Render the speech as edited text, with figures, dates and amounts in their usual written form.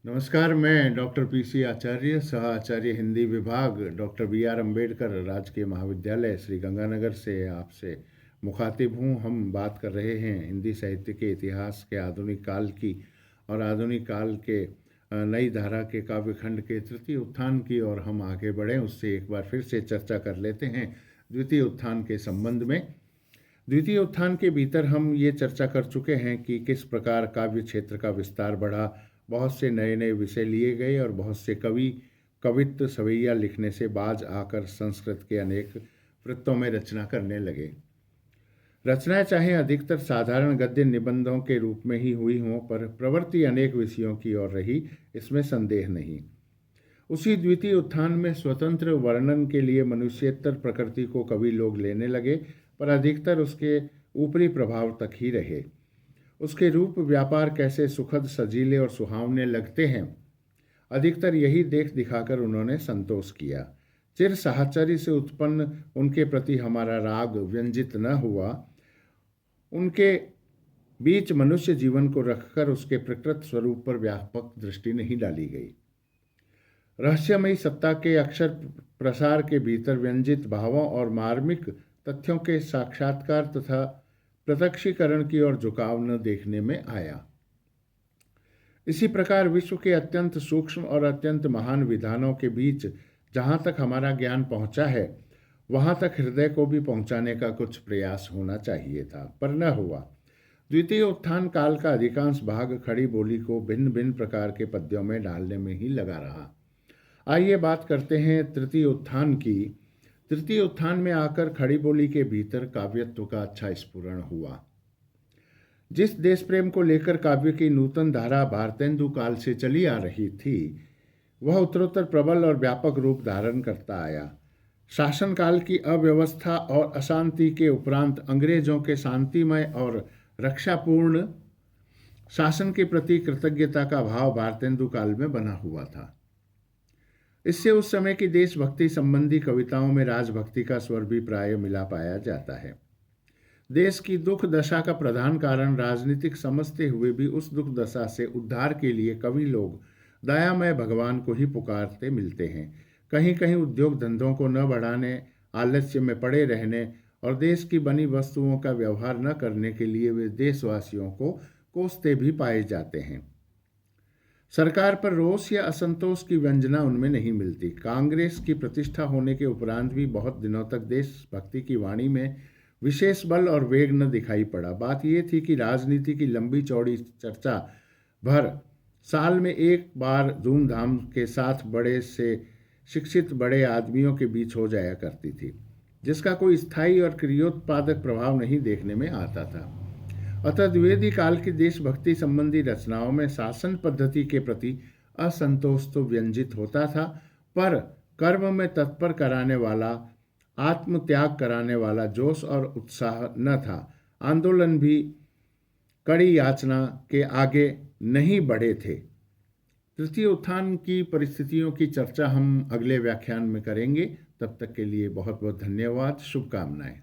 नमस्कार। मैं doctor PC आचार्य, सह आचार्य हिंदी विभाग, डॉक्टर बी आर अम्बेडकर राजकीय महाविद्यालय श्री गंगानगर से आपसे मुखातिब हूँ। हम बात कर रहे हैं हिंदी साहित्य के इतिहास के आधुनिक काल की और आधुनिक काल के नई धारा के काव्यखंड के तृतीय उत्थान की। और हम आगे बढ़ें उससे एक बार फिर से चर्चा कर लेते हैं द्वितीय उत्थान के संबंध में। द्वितीय उत्थान के भीतर हम ये चर्चा कर चुके हैं कि किस प्रकार काव्य क्षेत्र का विस्तार बढ़ा, बहुत से नए नए विषय लिए गए और बहुत से कवि कवित्व सवैया लिखने से बाज आकर संस्कृत के अनेक वृत्तों में रचना करने लगे। रचनाएं चाहे अधिकतर साधारण गद्य निबंधों के रूप में ही हुई हों, पर प्रवृत्ति अनेक विषयों की ओर रही, इसमें संदेह नहीं। उसी द्वितीय उत्थान में स्वतंत्र वर्णन के लिए मनुष्येतर प्रकृति को कवि लोग लेने लगे, पर अधिकतर उसके ऊपरी प्रभाव तक ही रहे। उसके रूप व्यापार कैसे सुखद, सजीले और सुहावने लगते हैं, अधिकतर यही देख दिखाकर उन्होंने संतोष किया। चिर साहचर्य से उत्पन्न उनके प्रति हमारा राग व्यंजित न हुआ। उनके बीच मनुष्य जीवन को रखकर उसके प्रकृत स्वरूप पर व्यापक दृष्टि नहीं डाली गई। रहस्यमयी सत्ता के अक्षर प्रसार के भीतर व्यंजित भावों और मार्मिक तथ्यों के साक्षात्कार तथा प्रत्यक्षीकरण की ओर झुकाव न देखने में आया। इसी प्रकार विश्व के अत्यंत सूक्ष्म और अत्यंत महान विधानों के बीच जहाँ तक हमारा ज्ञान पहुँचा है, वहाँ तक हृदय को भी पहुँचाने का कुछ प्रयास होना चाहिए था, पर न हुआ। द्वितीय उत्थान काल का अधिकांश भाग खड़ी बोली को भिन्न भिन्न प्रकार के पद्यों में डालने में ही लगा रहा। आइए बात करते हैं तृतीय उत्थान की। तृतीय उत्थान में आकर खड़ी बोली के भीतर काव्यत्व का अच्छा स्फुरण हुआ। जिस देश प्रेम को लेकर काव्य की नूतन धारा भारतेंदु काल से चली आ रही थी, वह उत्तरोत्तर प्रबल और व्यापक रूप धारण करता आया। शासनकाल की अव्यवस्था और अशांति के उपरांत अंग्रेजों के शांतिमय और रक्षापूर्ण शासन के प्रति कृतज्ञता का भाव भारतेंदु काल में बना हुआ था। इससे उस समय की देशभक्ति संबंधी कविताओं में राजभक्ति का स्वर भी प्राय मिला पाया जाता है। देश की दुख दशा का प्रधान कारण राजनीतिक समझते हुए भी उस दुख दशा से उद्धार के लिए कवि लोग दयामय भगवान को ही पुकारते मिलते हैं। कहीं कहीं उद्योग धंधों को न बढ़ाने, आलस्य में पड़े रहने और देश की बनी वस्तुओं का व्यवहार न करने के लिए वे देशवासियों को कोसते भी पाए जाते हैं। सरकार पर रोष या असंतोष की व्यंजना उनमें नहीं मिलती। कांग्रेस की प्रतिष्ठा होने के उपरांत भी बहुत दिनों तक देशभक्ति की वाणी में विशेष बल और वेग न दिखाई पड़ा। बात यह थी कि राजनीति की लंबी चौड़ी चर्चा भर साल में एक बार धूमधाम के साथ बड़े से शिक्षित बड़े आदमियों के बीच हो जाया करती थी, जिसका कोई स्थायी और क्रियोत्पादक प्रभाव नहीं देखने में आता था। अतः द्विवेदी काल की देशभक्ति संबंधी रचनाओं में शासन पद्धति के प्रति असंतोष तो व्यंजित होता था, पर कर्म में तत्पर कराने वाला, आत्मत्याग कराने वाला जोश और उत्साह न था। आंदोलन भी कड़ी याचना के आगे नहीं बढ़े थे। तृतीय उत्थान की परिस्थितियों की चर्चा हम अगले व्याख्यान में करेंगे। तब तक के लिए बहुत बहुत धन्यवाद, शुभकामनाएं।